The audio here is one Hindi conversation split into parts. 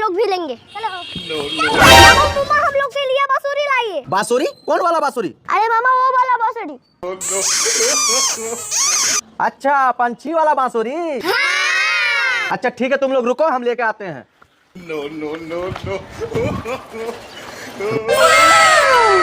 लोग भी लेंगे। मामा हम लोग के लिए बांसुरी लाइए। बांसुरी? कौन वाला बांसुरी? अरे मामा वो वाला बांसुरी। अच्छा पंछी वाला बांसुरी। हाँ। अच्छा ठीक है तुम लोग रुको, हम लेके आते हैं।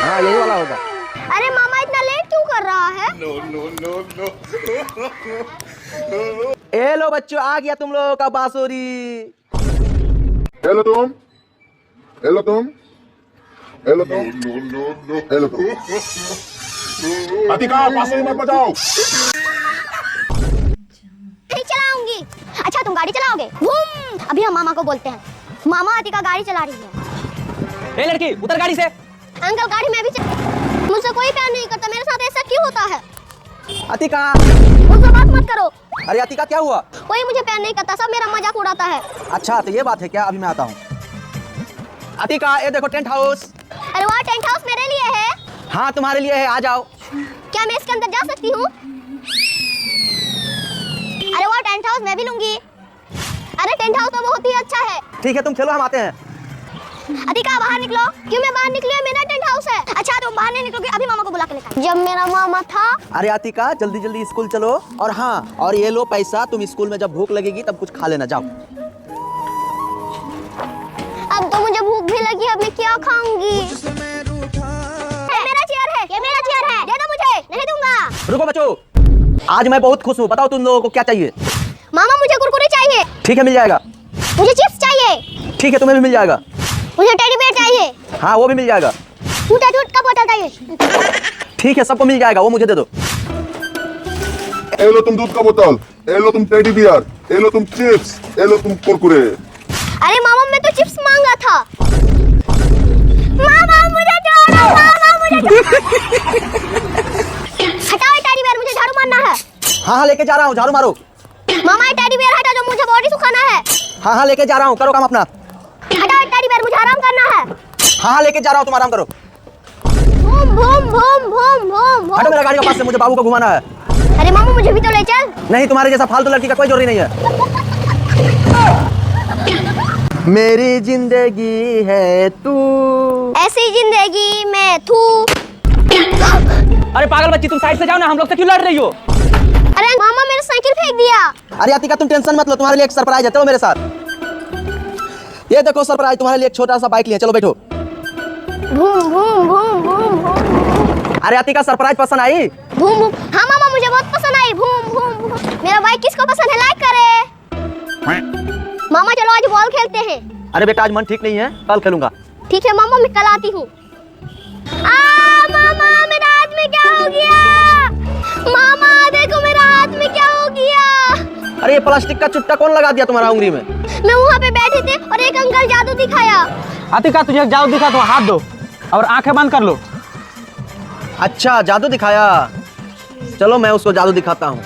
हाँ यही वाला होगा। अरे मामा इतना लेट क्यों कर रहा है? ए लो बच्चों, आ गया तुम लोगों का बांसुरी। हेलो तुम, हेलो तुम, हेलो तुम, हेलो तुम। अतिका बांसुरी मत बजाओ। नहीं चलाऊंगी। अच्छा तुम गाड़ी चलाओगे? बूम। अभी हम मामा को बोलते हैं। मामा अतिका गाड़ी चला रही है। ए लड़की उतर गाड़ी से। अंकल गाड़ी में भी मुझसे कोई प्यार नहीं करता, मेरे साथ ऐसा क्यों होता है? अतिका मुझसे बात मत करो। अरे अतिका क्या हुआ? कोई मुझे प्यार नहीं करता, सब मेरा मजाक उड़ाता है। अच्छा तो ये बात है क्या? अभी मैं आता हूँ। अतिका ये देखो टेंट हाउस। अरे वाह, टेंट हाउस मेरे लिए है? हाँ तुम्हारे लिए है, आ जाओ। क्या मैं इसके अंदर जा सकती हूँ? अरे वाह, टेंट हाउस मैं भी लूंगी। अरे टेंट हाउस तो बहुत ही अच्छा है। ठीक है तुम खेलो, हम आते हैं। अतिका बाहर निकलो। क्यों मैं बाहर निकली? मेरा टेंट हाउस है। अच्छा तुम बाहर नहीं निकलोगे, अभी मामा को बुला के लेकर आएं। जब मेरा मामा था। अरे अतिका जल्दी जल्दी स्कूल चलो। और हाँ, और ये लो पैसा, तुम स्कूल में जब भूख लगेगी तब कुछ खा लेना, जाओ। अब तो मुझे भूख भी लगी, अब मैं क्या खाऊंगी? मेरा चेयर है, ये मेरा चेयर है, दे दो मुझे। नहीं दूंगा। रुको बच्चों, आज मैं बहुत खुश हूँ। बताओ तुम लोगों को क्या चाहिए? मामा मुझे कुरकुरे चाहिए। ठीक है मिल जाएगा। मुझे चिप्स चाहिए। ठीक है तुम्हें भी मिल जाएगा। मुझे टेडी बेयर चाहिए। हाँ वो भी मिल जाएगा। टूटा दूध का बोतल चाहिए। ठीक है सबको मिल जाएगा, वो मुझे दे दो। ए लो तुम दूध का बोतल, ए लो तुम टेडी बियर, ए लो तुम चिप्स, ए लो तुम कुरकुरे। अरे मामा मैं तो चिप्स मांगा था। मामा मुझे छोड़ो, मामा मुझे हटाओ ये टेडी बेयर, मुझे झाड़ू मारना है। हाँ लेके जा रहा हूँ, झाड़ू मारो। मामा ये टेडी बेयर हटा, जो मुझे बॉडी सुखाना है। हाँ लेके जा रहा हूँ, करो काम अपना। हटाओ ये टेडी बेयर, मुझे आराम करना है। हाँ लेके जा रहा हूँ, तुम आराम करो। भूम भूम भूम भूम भूम। हटो मेरा गाड़ी के पास से, मुझे बाबू को घुमाना है। अरे मामा मुझे भी तो ले चल। नहीं तुम्हारे जैसा फालतू लड़की का कोई जरूरी नहीं है। मेरी जिंदगी है तू, ऐसी जिंदगी में तू। अरे पागल बच्ची, तुम साइड से जाओ ना, हम लोग से क्यों लड़ रही हो? अरे मामा मेरा साइकिल फेंक दिया। अरे अतिका तुम टेंशन मत लो, तुम्हारे लिए एक सरप्राइज है, चलो मेरे साथ। ये देखो सरप्राइज, तुम्हारे लिए एक छोटा सा बाइक लिए, चलो बैठो। भूम भूम भूम भूम भूम। अरे अतिका सरप्राइज पसंद आई? भूम भूम। हाँ मामा मुझे बहुत पसंद आई। भूम भूम भूम। मेरा बाइक किसको पसंद है, लाइक करे। मामा चलो आज बॉल खेलते हैं। अरे बेटा आज मन ठीक नहीं है, कल खेलूंगा। ठीक है मामा, मैं कल आती हूँ। मामा मेरा हाथ में क्या हो गया? मामा देखो मेरा हाथ में क्या हो गया? अरे ये प्लास्टिक का चुट्टा कौन लगा दिया तुम्हारा उंगली में? मैं वहाँ पे बैठे थे और एक अंकल जादू दिखाया। अतिका तुझे जादू दिखा तो हाथ दो और आंखें बंद कर लो। अच्छा जादू दिखाया, चलो मैं उसको जादू दिखाता हूँ।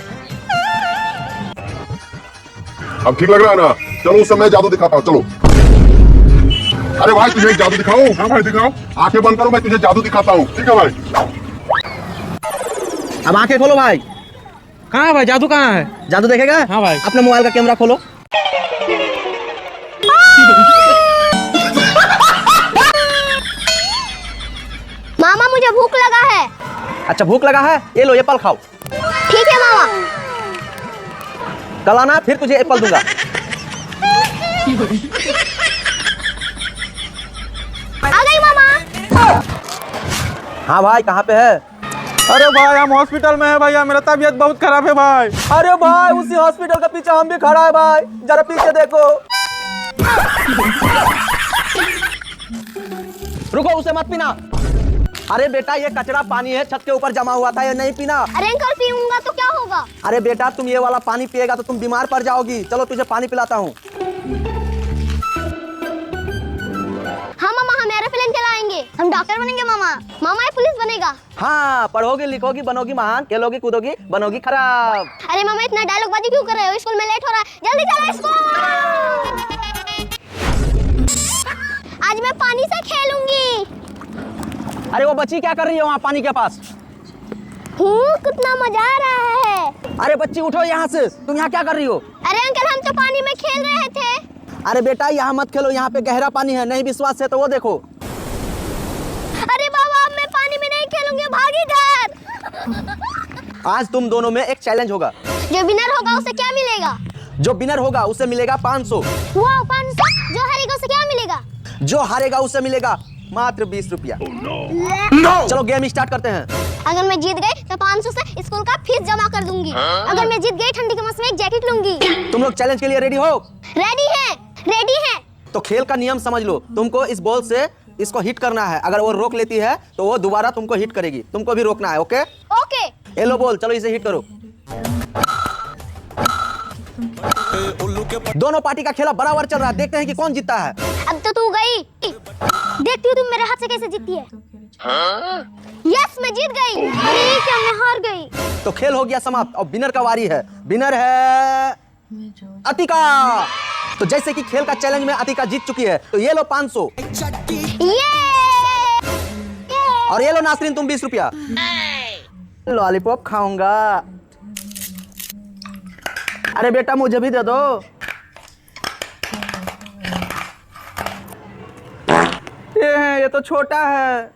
अब ठीक लग रहा है ना? चलो उस समय जादू दिखाता हूँ, चलो। अरे भाई तुझे एक जादू दिखाओ। हाँ भाई दिखाओ, आंखें बंद करो, मैं तुझे जादू दिखाता हूँ। ठीक है भाई। अब आंखें खोलो भाई। कहाँ है भाई, जादू कहाँ है? जादू देखेगा? हाँ भाई। अपने मोबाइल का कैमरा खोलो। मामा मुझे भूख लगा है। अच्छा भूख लगा है, ये लो एप्पल खाओ। ठीक है मामा। कल आना फिर तुझे एप्पल दूंगा। आ गई मामा। हाँ भाई कहाँ पे है? अरे भाई हम हॉस्पिटल में है भैया, मेरा तबीयत बहुत खराब है भाई। अरे भाई उसी हॉस्पिटल के पीछे हम भी खड़ा है भाई, जरा पीछे देखो। रुको, उसे मत पीना। अरे बेटा ये कचरा पानी है, छत के ऊपर जमा हुआ था, ये नहीं पीना। अरे अंकल पीऊंगा तो क्या होगा? अरे बेटा तुम ये वाला पानी पिएगा तो तुम बीमार पड़ जाओगी। चलो तुझे पानी पिलाता हूँ। हाँ मामा हम एरोप्लेन चलाएंगे, हम डॉक्टर बनेंगे मामा। मामा ये पुलिस बनेगा। हाँ पढ़ोगी लिखोगी बनोगी महान, खेलोगी कूदोगी बनोगी खराब। अरे मामा इतना डायलॉग बाजी क्यों कर रहे हो? स्कूल में लेट हो रहा है, जल्दी चलो स्कूल। आज मैं पानी से खेलूंगी। अरे वो बच्ची क्या कर रही है वहाँ पानी के पास? कितना मजा आ रहा है। अरे बच्ची उठो यहाँ से, तुम यहाँ क्या कर रही हो? अरे अंकल हम तो पानी में खेल रहे थे। अरे बेटा यहाँ मत खेलो, यहाँ पे गहरा पानी है, नहीं विश्वास है तो वो देखो। अरे बाबा अब मैं पानी में नहीं खेलूंगी, भागी घर। आज तुम दोनों में एक चैलेंज होगा। जो विनर होगा उसे क्या मिलेगा? जो विनर होगा उसे मिलेगा 500। वाह 500। जो हारेगा उसे क्या मिलेगा? जो हारेगा उसे मिलेगा मात्र 20 रुपया। चलो गेम स्टार्ट करते हैं। अगर मैं जीत गई तो 500 से स्कूल का फीस जमा कर दूंगी। अगर मैं जीत गई ठंडी के मौसम में एक जैकेट लूंगी। तुम लोग चैलेंज के लिए रेडी हो? रेडी है, रेडी है। तो खेल का नियम समझ लो, तुमको इस बॉल से इसको हिट करना है। अगर वो रोक लेती है तो वो दोबारा तुमको हिट करेगी, तुमको भी रोकना है। Okay okay. ये लो बॉल, चलो इसे हिट करो। दोनों पार्टी का खेला बराबर चल रहा है, देखते हैं कि कौन जीतता है। अब तो तू गई, देखती हूँ तुम मेरे हाथ से कैसे जीतती है। यस मैं जीत गई। अरे क्या मैं हार गई। तो खेल हो गया समाप्त और विनर का वारी है। विनर है अतिका। तो जैसे कि खेल का चैलेंज में अतिका जीत चुकी है, तो ये लो 500 और ये लो नासरीन तुम 20 रुपया। लॉलीपॉप खाऊंगा। अरे बेटा मुझे भी दे दो। ये तो छोटा है।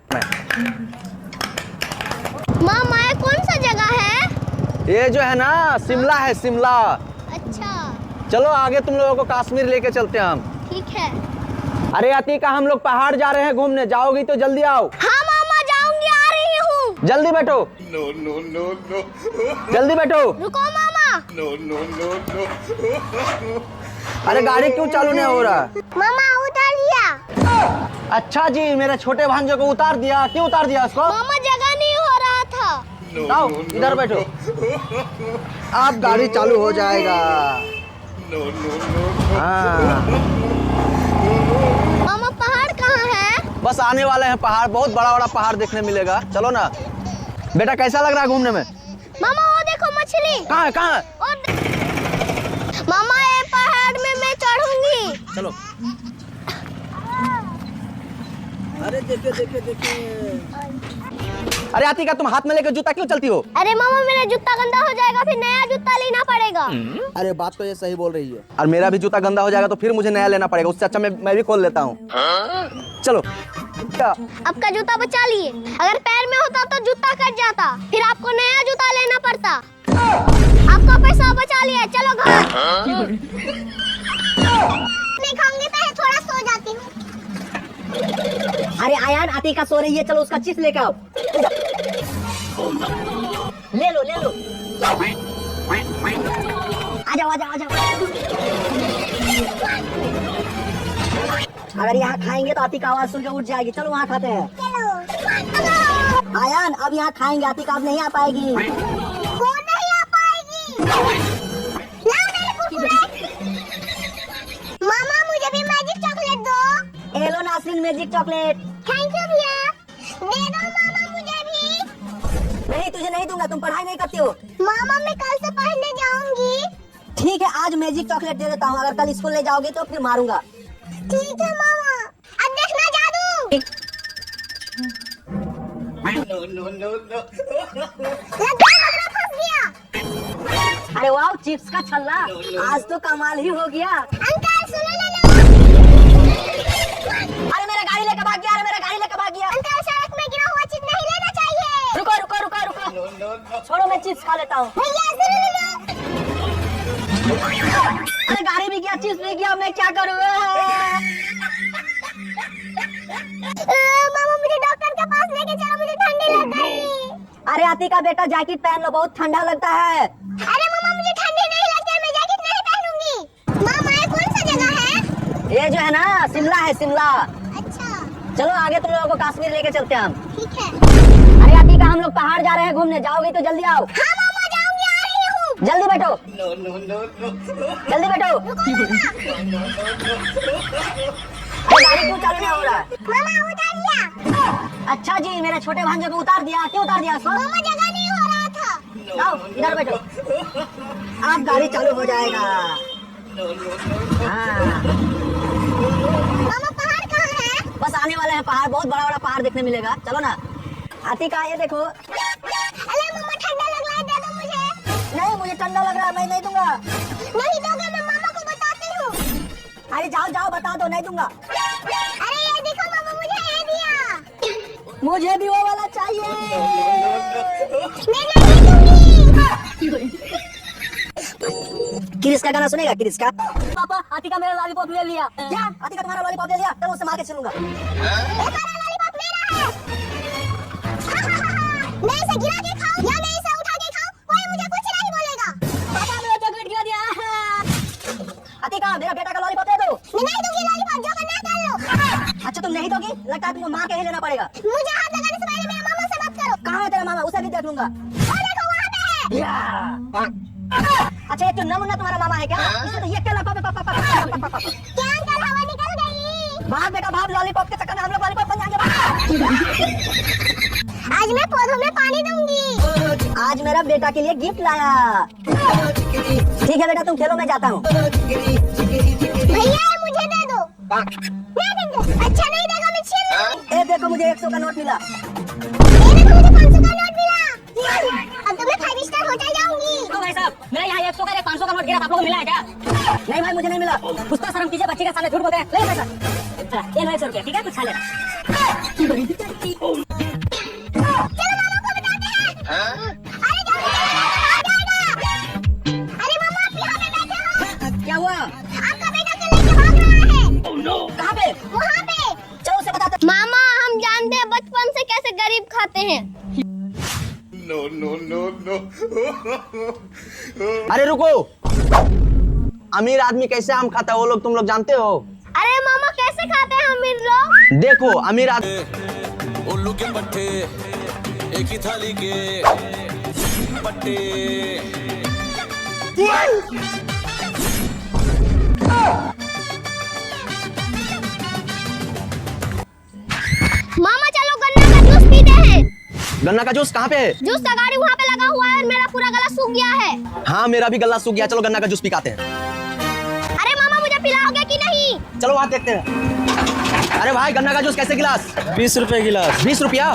मामा ये कौन सा जगह है? ये जो है ना शिमला है, शिमला। अच्छा चलो आगे तुम लोगों को कश्मीर लेके चलते हैं हम। ठीक है। अरे अतिका हम लोग पहाड़ जा रहे हैं घूमने, जाओगी तो जल्दी आओ। हाँ मामा जाऊंगी, आ रही हूँ। जल्दी बैठो। No, no, no, no. जल्दी बैठो। रुको मामा। No, no, no, no. अरे गाड़ी क्यों चालू नहीं हो रहा? मामा उतार दिया। अच्छा जी, मेरे छोटे भांजे को उतार दिया। क्यों उतार दिया उसको? मामा जगह नहीं हो रहा था। No, आओ no, no, इधर बैठो। no. अब गाड़ी चालू हो जाएगा। No, no, no, no. हाँ मामा पहाड़ कहाँ है? बस आने वाले हैं पहाड़, बहुत बड़ा बड़ा पहाड़ देखने मिलेगा। चलो ना बेटा, कैसा लग रहा है घूमने में? मामा वो देखो मछली। कहाँ है कहाँ है? और मामा ये पहाड़ में मैं चढ़ूंगी। चलो। अरे देखे देखे देखे। अरे अतिका तुम हाथ में लेकर जूता क्यों चलती हो? अरे मामा मेरा जूता गंदा हो जाएगा, फिर नया जूता लेना पड़ेगा। अरे बात तो ये सही बोल रही है। और मेरा भी जूता गंदा हो जाएगा तो फिर मुझे नया लेना पड़ेगा। उससे अच्छा मैं भी खोल लेता हूँ। चलो क्या? आपका जूता बचा लिए। अगर पैर में होता तो जूता कट जाता, फिर आपको नया जूता लेना पड़ता। आपका पैसा बचा लिया, चलो घर। नहीं खाऊंगी, पहले थोड़ा सो जाती हूँ। अरे आयान अतिका सो रही है, चलो उसका चिप्स लेके आओ। ले लो ले लो। आ जाओ आ जाओ आ जाओ। अगर यहाँ खाएंगे तो अतिका आवाज सुनकर उठ जाएगी। चलो वहाँ खाते हैं। आयान अब यहाँ खाएंगे, अतिका अब नहीं आ पाएगी। कौन नहीं आ पाएगी? लाओ मेरे कुरकुरे। मामा मुझे भी मैजिक चॉकलेट दो। ये लो Nasreen magic chocolate. Thank you भैया। दे दो मामा मुझे भी। नहीं तुझे नहीं दूंगा, तुम पढ़ाई नहीं करती हो। मामा मैं कल से पढ़ने जाऊंगी। ठीक है आज मैजिक चॉकलेट दे देता हूँ, अगर कल स्कूल ले जाओगे तो फिर मारूंगा। ठीक है मामा। अब देखना जादू। No, no, no, no. लगा मगरा फंस गया। अरे वाह चिप्स का छल्ला, आज तो कमाल ही हो गया। अंकल सुनो ना। अरे मेरा गाड़ी लेकर भाग गया, अरे मेरा गाड़ी लेकर भाग गया। अंकल सड़क में गिरा हुआ चीज नहीं लेना चाहिए। रुको रुको रुको रुको, छोड़ो मैं चिप्स खा लेता हूँ। भैया सुनो। अरे गाड़ी भी गया, चिप्स भी गया, मैं क्या करूँ? मामा मुझे डॉक्टर के पास लेके चलो, मुझे ठंडी लग गई। अरे अतिका बेटा जैकेट पहन लो, बहुत ठंडा लगता है। अरे मामा मुझे ठंडी नहीं लगती, मैं जैकेट नहीं पहनूंगी। मामा ये कौन सा जगह है? ये जो है ना शिमला है, शिमला। अच्छा चलो आगे तुम लोगों को कश्मीर लेके चलते हैं हम। ठीक है। अरे अतिका हम लोग पहाड़ जा रहे हैं घूमने, जाओगे तो जल्दी आओ। हाँ मामा जाऊंगी, आ रही हूँ। जल्दी बैठो। No, no, no, no. जल्दी बैठो। अरे गाड़ी क्यों चालू नहीं हो रहा है? मामा उतार दिया। अच्छा जी, मेरे छोटे भांजे को उतार दिया। क्यों उतार दिया उसको? मामा जगह नहीं हो रहा था। आओ इधर बैठो, अब गाड़ी चालू हो जाएगा। हाँ मामा पहाड़ कहाँ है? बस आने वाले हैं पहाड़, बहुत बड़ा बड़ा पहाड़ देखने मिलेगा। चलो ना अतिका ये देखो। अरे मामा ठंडा लग रहा है, दे दो मुझे। नहीं मुझे ठंडा लग रहा है, मैं नहीं दूंगा। नहीं दोगे मैं मामा को बताती हूँ। अरे भाई जाओ जाओ बता दो, नहीं दूंगा। अरे ये देखो मामा, मुझे ये दिया। मुझे भी वो वाला चाहिए। मैं नहीं दूंगी। क्रिस का गाना सुनेगा? क्रिस का। पापा आतिका मेरा लॉलीपॉप ले लिया। क्या? आतिका तुम्हारा लॉलीपॉप ले लिया? चलो उससे मार के चलूंगा। ये सारा लॉलीपॉप मेरा है। मैं इसे गिरा के खाऊं या मैं इसे उठा के खाऊं, कोई मुझे कुछ नहीं बोलेगा। पापा मेरा चॉकलेट गिरा दिया। आतिका मेरा बेटा का लॉलीपॉप दे दो। मैं नहीं दूंगी लॉलीपॉप, जो करना है कर लो। अच्छा तुम नहीं दोगी? लगता है तुमको मार के ही लेना पड़ेगा। मुझे हाथ लगाने से पहले मेरे मामा से बात करो। कहाँ है तेरा मामा? उसे भी देख लूंगा। वो देखो वहाँ पे है। या। अच्छा ये तो नमूना तुम्हारा मामा है क्या? इसे तो ये क्या पापा पापा पापा। क्या अंकल, हवा निकल गई। भाग बेटा भाग, लॉलीपॉप के चक्कर में हम लोग लॉलीपॉप बन जाएंगे। भाग। आज मैं पौधों में पानी दूंगी। आज मेरा बेटा के लिए गिफ्ट लाया। ठीक है बेटा तुम खेलो, मैं जाता हूँ। भैया ये मुझे दे दो। मैं देंगे। अच्छा नहीं देगा मैं छीन लूंगी। ए देखो मुझे 100 का नोट मिला। ये देखो मुझे 500 का नोट मिला। अब तो मैं 5 स्टार होटल जाऊंगी। तो भाई साहब मेरा यहाँ 100 का 500 का नोट गिरा था, आप लोगों को मिला है क्या? नहीं भाई मुझे नहीं मिला। कुछ तो शर्म कीजिए, बच्चे के सामने झूठ बोलते हैं। ले पैसा, ये लो 100 रुपया, ठीक है कुछ खा लेना। चलो मामा को बताते हैं। अरे जल्दी चलो, अरे मामा आप यहाँ पे बैठे हो। क्या हुआ? आपका बेटा तो लेके भाग रहा है। कहाँ पे? वहाँ पे। चलो उसे बताते। मामा हम जानते हैं बचपन से कैसे गरीब खाते हैं। अरे रुको, अमीर आदमी कैसे आम खाता है वो लोग तुम लोग जानते हो? अरे मामा कैसे खाते हैं अमीर लोग? देखो अमीर आदमी उल्लू के पट्टे, एक ही थाली के पट्टे। मामा चलो गन्ना का जूस पीते हैं। गन्ना का जूस कहाँ पे है? जूस का गाड़ी वहाँ पे लगा हुआ है और मेरा पूरा गला सूख गया है। हाँ मेरा भी गला सूख गया, चलो गन्ना का जूस पिलाते हैं। अरे मामा मुझे पिलाओगे कि नहीं? चलो वहाँ देखते हैं। अरे भाई गन्ना का जूस कैसे गिलास? 20 रुपए गिलास। 20 रुपया?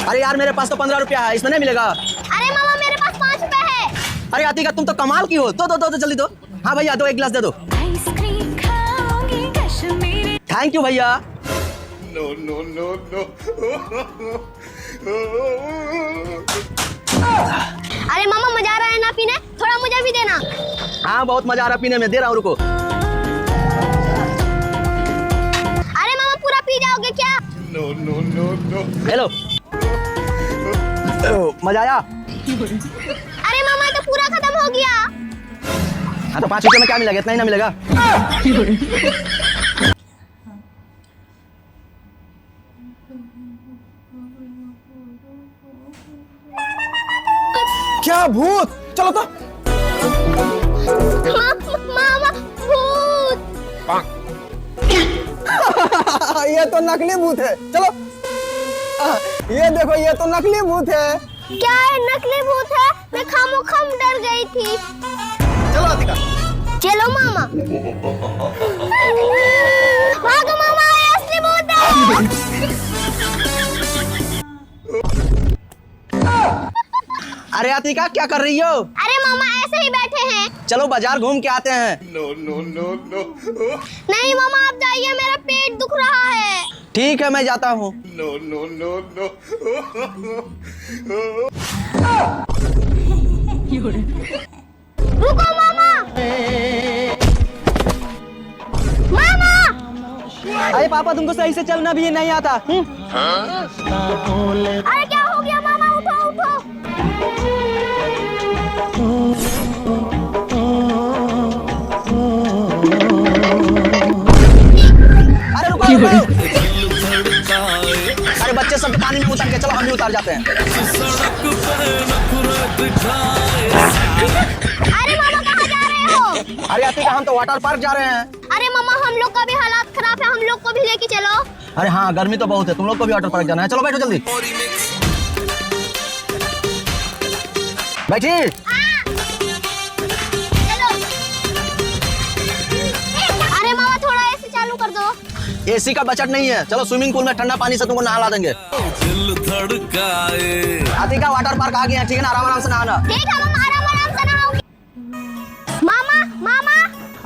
अरे यार मेरे पास तो 15 रुपया है, इसमें नहीं मिलेगा? अरे मामा मेरे पास 5 रुपए है। अरे आतिका तुम तो कमाल की हो। दो जल्दी दो। हाँ भैया दो, एक गिलास दे दो। आइसक्रीम खाओगे कश्मीरी। थैंक यू भैया। अरे मामा मजा आ रहा है ना पीने, थोड़ा मुझे भी देना। हाँ बहुत मजा आ रहा पीने में, दे रहा हूँ रुको। अरे मामा पूरा पी जाओगे क्या? हेलो, मजा आया? अरे मामा तो पूरा खत्म हो गया। हाँ तो 5 रुपये में क्या मिलेगा, इतना ही ना मिलेगा? क्या भूत? चलो तो। मामा भूत। ये तो नकली भूत है, चलो। ये देखो ये तो नकली भूत है। क्या है नकली भूत है? मैं खामोखाम डर गई थी। चलो आतिका। चलो मामा। भागो मामा, ये असली भूत है। अरे आतिका क्या कर रही हो? अरे मामा ऐसे ही बैठे हैं। चलो बाजार घूम के आते हैं। नहीं मामा आप जाइए, मेरा पेट दुख रहा है। ठीक है मैं जाता हूँ। रुको मामा। मामा अरे पापा तुमको सही से चलना भी नहीं आता? अरे क्या हो गया मामा, उठो उठो। अरे रुको रुको। अरे बच्चे सब पानी में उतर के, चलो हम भी उतर जाते हैं। अरे मामा कहाँ जा रहे हो? अरे आतिका हम तो वाटर पार्क जा रहे हैं। अरे मामा हम लोग का भी हालात खराब है, हम लोग को भी लेके चलो। अरे हाँ गर्मी तो बहुत है, तुम लोग को भी वाटर पार्क जाना है, चलो बैठो जल्दी। बैठी। चलो। अरे मामा थोड़ा एसी चालू कर दो। एसी का बजट नहीं है, चलो स्विमिंग पूल में ठंडा पानी से तुमको नहला देंगे। दिल धड़काए। आतिका वाटर पार्क आ गए हैं, ठीक है ना? आराम आराम से नहाना। ठीक है मामा, आराम आराम से नहाऊंगी। मामा मामा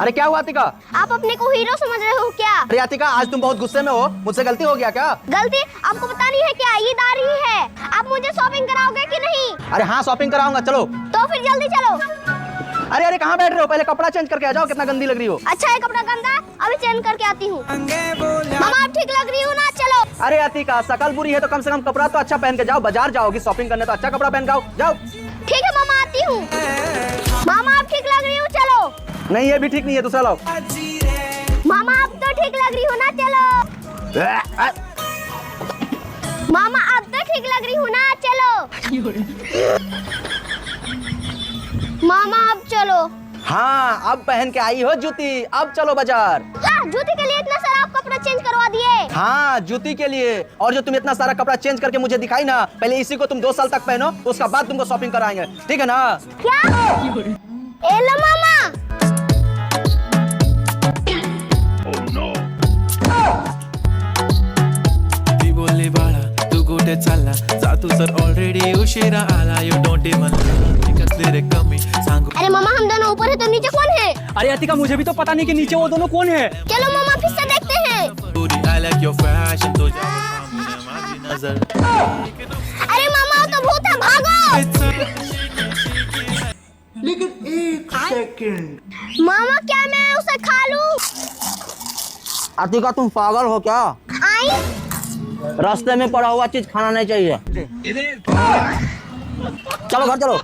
अरे क्या हुआ अतिका? आप अपने को हीरो समझ रहे हो क्या? अरे अतिका, आज तुम बहुत गुस्से में हो, मुझसे गलती हो गया क्या? गलती आपको पता नहीं है क्या? ईद आ रही है, आप मुझे शॉपिंग कराओगे कि नहीं? अरे हाँ, शॉपिंग कराऊंगा, चलो। तो फिर जल्दी चलो। अरे अरे कहाँ बैठ रहे हो? पहले कपड़ा चेंज करके आ जाओ, कितना गंदी लग रही हो। अच्छा है, कपड़ा गंदा, अभी चेंज करके आती हूँ। मामा आप ठीक लग रही हो ना? चलो। अरे अतिका, शकल बुरी है तो कम से कम कपड़ा तो अच्छा पहन के जाओ। बाजार जाओगी शॉपिंग करने तो अच्छा कपड़ा पहन के आओ, जाओ। ठीक है मामा, आती हूँ। मामा आप ठीक लग रही हो? चलो। नहीं, ये भी ठीक नहीं है, दूसरा लाओ। मामा आप तो ठीक लग रही हो ना? चलो। मामा आप तो ठीक लग रही हो ना? चलो। मामा अब चलो। हाँ, अब पहन के आई हो जूती, अब चलो बाजार। जूती के लिए इतना सारा आप कपड़ा चेंज करवा दिए? हाँ, जूती के लिए। और जो तुम इतना सारा कपड़ा चेंज करके मुझे दिखाई ना, पहले इसी को तुम 2 साल तक पहनो, उसका बाद तुमको शॉपिंग कराएंगे, ठीक है ना? क्या? ए लो मामा। ती बोलली बाळा तू कुठे चालला जा तू सर ऑलरेडी उशिरा आला यू डोंट इवन कसले रे कमी सांगू अरे मामा हम दोनों ऊपर है तो नीचे कौन है? अरे अतिका, मुझे भी तो पता नहीं कि नीचे वो दोनों कौन है। चलो मामा फिर से देखते हैं। पूरी आई लाइक योर फैशन तो माझी नजर अरे मामा वो तो भूत है, भागो। मामा क्या मैं उसे खा लूं? अतिका, तुम पागल हो क्या? आई? रास्ते में पड़ा हुआ चीज खाना नहीं चाहिए। चलो घर चलो।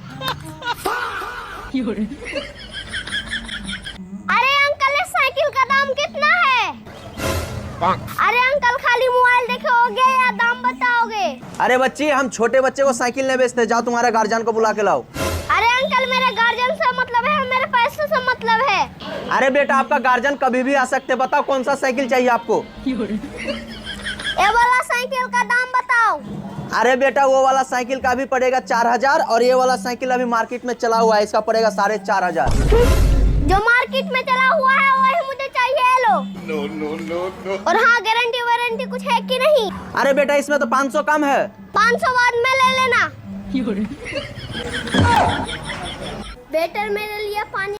अरे अंकल इस साइकिल का दाम कितना है? अरे अंकल खाली मोबाइल देखोगे या दाम बताओगे? अरे बच्ची, हम छोटे बच्चे को साइकिल नहीं बेचते, जाओ तुम्हारे गार्जियन को बुला के लाओ। अरे अंकल मेरे गार्जियन से मतलब है, मेरे पैसे से मतलब है। अरे बेटा, आपका गार्जियन कभी भी आ सकते, बताओ कौन सा साइकिल चाहिए आपको? ये वाला साइकिल का दाम बताओ। अरे बेटा, वो वाला साइकिल का भी पड़ेगा 4000 और ये वाला साइकिल अभी मार्केट में चला हुआ है, इसका पड़ेगा 4500। जो मार्केट में चला हुआ है वही मुझे चाहिए। लो। और हाँ, गारंटी वारंटी कुछ है कि नहीं? अरे बेटा, इसमें तो 500 कम है। 500 बाद में ले लेना। बेटर मेरे लिए पानी